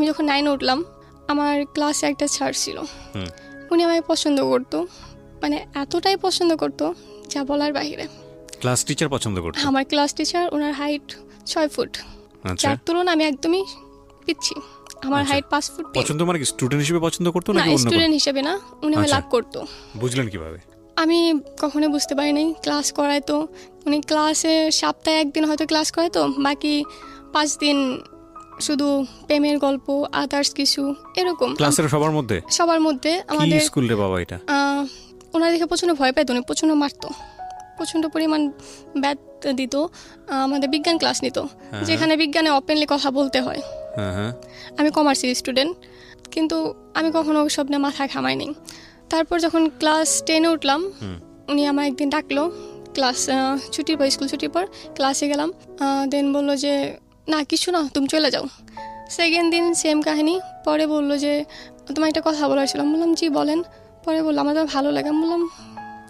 আমি যখন 9 উঠলাম, আমার ক্লাসে একটা স্যার ছিল, উনি আমাকে পছন্দ করতো, মানে এতটাই পছন্দ করতো যা বলার বাইরে। ক্লাস টিচার পছন্দ করতো? আমার ক্লাস টিচার, ওনার হাইট 6 ফুট, যার তুলনায় আমি একদমই পিচ্ছি। আমার হাইট 5 ফুট। পছন্দ মানে কি স্টুডেন্ট হিসেবে পছন্দ করতো নাকি না, অন্য? স্টুডেন্ট হিসেবে না, উনি আমাকে লাভ করতো। বুঝলেন কিভাবে? আমি কখনো বুঝতে পারি নাই। ক্লাস করাইতো উনি, ক্লাসে সপ্তাহে একদিন হয়তো ক্লাস করাইতো, বাকি 5 দিন শুধু প্রেমের গল্প, আদার্স কিছু এরকম। ক্লাসের সবার মধ্যে আমাদের স্কুল রে বাবা এটা। ওনার দেখে প্রচন্ড ভয় পাইতো, উনি প্রচন্ড মারতো, প্রচন্ড পরিমাণ ব্যাট দিত। আমাদের বিজ্ঞান ক্লাস নিত, যেখানে বিজ্ঞানে ওপেনলি কথা বলতে হয়। আমি কমার্সের স্টুডেন্ট, কিন্তু আমি কখনো সব নিয়ে মাথা ঘামাইনি। তারপর যখন ক্লাস 10-এ উঠলাম, উনি আমার একদিন ডাকলো ক্লাস ছুটির পর, স্কুল ছুটির পর ক্লাসে গেলাম। দেন বললো যে না কিছু না, তুমি চলে যাও। সেকেন্ড দিন সেম কাহিনী। পরে বললো যে তোমার একটা কথা বলার ছিল। বললাম জি বলেন। পরে বললো আমার তো ভালো লাগে। বললাম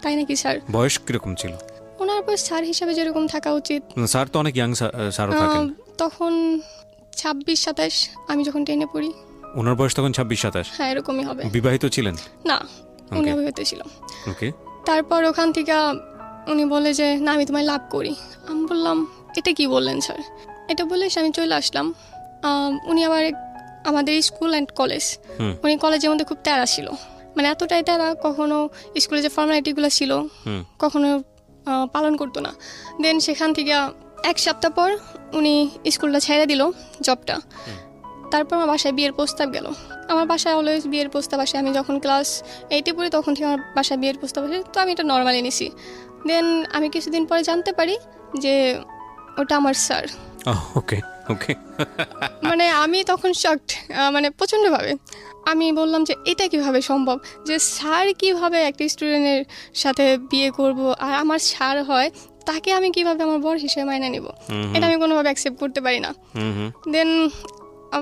তাই নাকি স্যার? বয়স কিরকম ছিল ওনার? বয়স স্যার হিসাবে যেরকম থাকা উচিত। স্যার তো অনেক ইয়াং স্যারও থাকেন। তখন 26-27, আমি যখন 10-এ পড়ি। ওনার বয়স তখন 26-27? হ্যাঁ, এরকমই হবে। বিবাহিত ছিলেন? না, উনি অবিবাহিত ছিল। ওকে। তারপর ওখান থেকে উনি বলে যে না আমি তোমায় লাভ করি। আমি বললাম এটা কি বললেন স্যার? এটা বলে আমি চলে আসলাম। উনি আবার আমাদের স্কুল অ্যান্ড কলেজ, উনি কলেজের মধ্যে খুব তেরা ছিল, মানে এতটাই তেরা, কখনো স্কুলে যে ফর্মালিটিগুলো ছিল কখনো পালন করতো না। দেন সেখান থেকে 1 সপ্তাহ পর উনি স্কুলটা ছেড়ে দিল, জবটা। তারপর আমার বাসায় বিয়ের প্রস্তাব গেল। আমার বাসায় অলওয়েজ বিয়ের প্রস্তাব আসে। আমি যখন ক্লাস 8-এ পড়ি তখন থেকে আমার বাসায় বিয়ের প্রস্তাব আসে, তো আমি এটা নর্মালি নিছি। দেন আমি কিছুদিন পরে জানতে পারি যে ওটা আমার স্যার। ওকে ওকে। মানে আমি তখন শকড, মানে প্রচণ্ডভাবে। আমি বললাম যে এটা কিভাবে সম্ভব, যে স্যার কিভাবে একটা স্টুডেন্টের সাথে বিয়ে করব, আর আমার স্যার হয়, তাকে আমি কিভাবে আমার বর হিসেবে মাইনে নিব? এটা আমি কোনোভাবে অ্যাকসেপ্ট করতে পারি না। দেন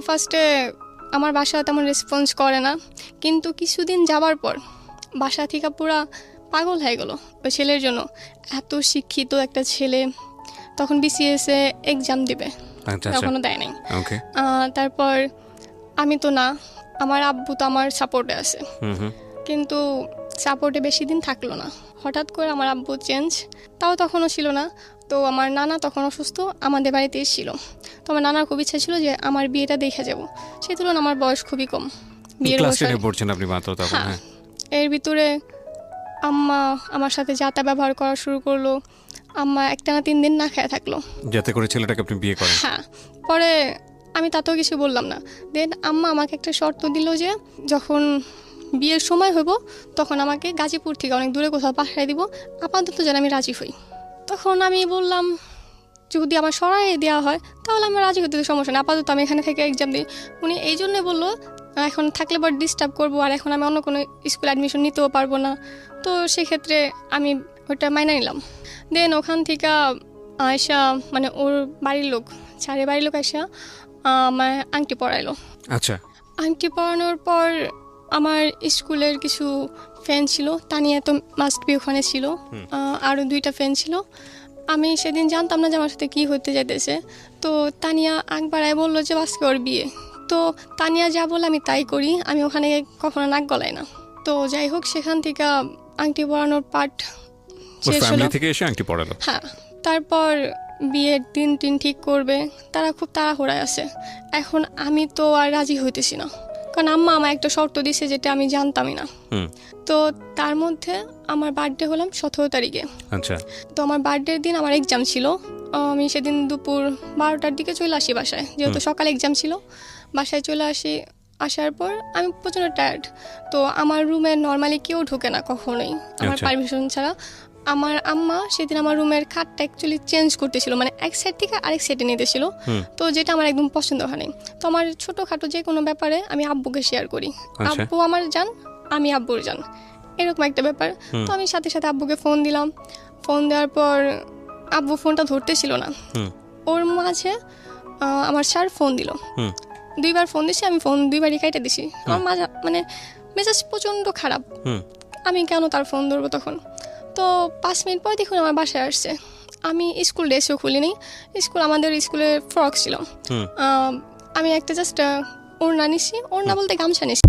ফার্স্টে আমার বাসা তেমন রেসপন্স করে না, কিন্তু কিছুদিন যাবার পর বাসা থেকে পুরা পাগল হয়ে গেল ওই ছেলের জন্য। এত শিক্ষিত একটা ছেলে, তখন বিসিএসে এক্সাম দিবে, এখনো দেয় নাই। তারপর আমি তো না, আমার আব্বু তো আমার সাপোর্টে আছে, কিন্তু সাপোর্টে বেশি দিন থাকলো না। হঠাৎ করে আমার আব্বু চেঞ্জ, তাও তখনও ছিল না। তো আমার নানা তখন অসুস্থ, আমাদের বাড়িতে এসেছিল। তো আমার নানার খুব ইচ্ছা ছিল যে আমার বিয়েটা দেখে যাব। সেই তুলনায় আমার বয়স খুবই কম, বিয়ের বয়স। হ্যাঁ, এর ভিতরে আম্মা আমার সাথে যাতা ব্যবহার করা শুরু করলো। আম্মা একটানা 3 দিন না খেয়ে থাকলো, যাতে করে ছেলেটাকে আপনি বিয়ে করেন। হ্যাঁ। পরে আমি তাতেও কিছু বললাম না। দেন আম্মা আমাকে একটা শর্ত দিল যে যখন বিয়ের সময় হইব তখন আমাকে গাজীপুর থেকে অনেক দূরে কোথাও পাঠিয়ে দিব, আপাতত যেন আমি রাজি হই। তখন আমি বললাম যদি আমার সরাই দেওয়া হয় তাহলে আমি রাজি হতে, সমস্যা নেই, আপাতত আমি এখানে থেকে এক্সাম দিই। উনি এই জন্যে বললো এখন থাকলে পর ডিস্টার্ব করবো, আর এখন আমি অন্য কোনো স্কুলে অ্যাডমিশন নিতেও পারবো না। তো সেক্ষেত্রে আমি ওটা মাইনা নিলাম। দেন ওখান থেকে আয়সা, মানে ওর বাড়ির লোক, চারে বাড়ির লোক আয়সা আমার আংটি পরাইলো। আচ্ছা। আংটি পরানোর পর আমার স্কুলের কিছু ফ্রেন্ড ছিল, তানিয়া তো মাস্ট বি ওখানে ছিল, আরও 2টা ফ্রেন্ড ছিল। আমি সেদিন জানতাম না যে আমার সাথে কী হতে যাইতেছে। তো তানিয়া একবারায় বললো যে আজকে ওর বিয়ে। তো তানিয়া যা বলে আমি তাই করি, আমি ওখানে কখনো নাক গলাই না। তো যাই হোক, সেখান থেকে আংটি পরানোর পার্ট শেষ হলো। হ্যাঁ, তারপর বিয়ের দিন ঠিক করবে, তারা খুব তাড়াহুড়ায় আছে। এখন আমি তো আর রাজি হইতেছি না, কারণ আম্মা আমার একটা শর্ত দিছে যেটা আমি জানতামই না। তো তার মধ্যে আমার বার্থডে হলাম 17 তারিখে। আচ্ছা। তো আমার বার্থডের দিন আমার এক্সাম ছিল। আমি সেদিন দুপুর 12টার দিকে চলে আসি বাসায়, যেহেতু সকালে এক্সাম ছিল। বাসায় চলে আসার পর আমি প্রচণ্ড টায়ার্ড। তো আমার রুমে নর্মালি কেউ ঢোকে না কখনোই আমার পারমিশন ছাড়া। আমার আম্মা সেদিন আমার রুমের খাটটা অ্যাকচুয়ালি চেঞ্জ করতেছিল, মানে এক সাইড থেকে আরেক সাইডে নিতেছিল। তো যেটা আমার একদম পছন্দ হয়নি। তো আমার ছোটোখাটো যে কোনো ব্যাপারে আমি আব্বুকে শেয়ার করি, আব্বু আমার জান, আমি আব্বুর জান, এরকম একটা ব্যাপার। তো আমি সাথে সাথে আব্বুকে ফোন দিলাম। ফোন দেওয়ার পর আব্বু ফোনটা ধরতেছিল না। ওর মাঝে আমার স্যার ফোন দিল। 2বার ফোন দিছি, আমি ফোন 2বারই কাইটে দিছি। আমার মাঝে মানে মেজাজ প্রচণ্ড খারাপ, আমি কেন তার ফোন ধরবো তখন। তো 5 মিনিট পর দেখুন আমার বাসায় আসছে। আমি স্কুল ড্রেসও খুলিনি, আমাদের স্কুলের ফ্রক ছিল। আমি একটা জাস্ট ওড়না নিছি, ওড়না বলতে গামছা নিছি।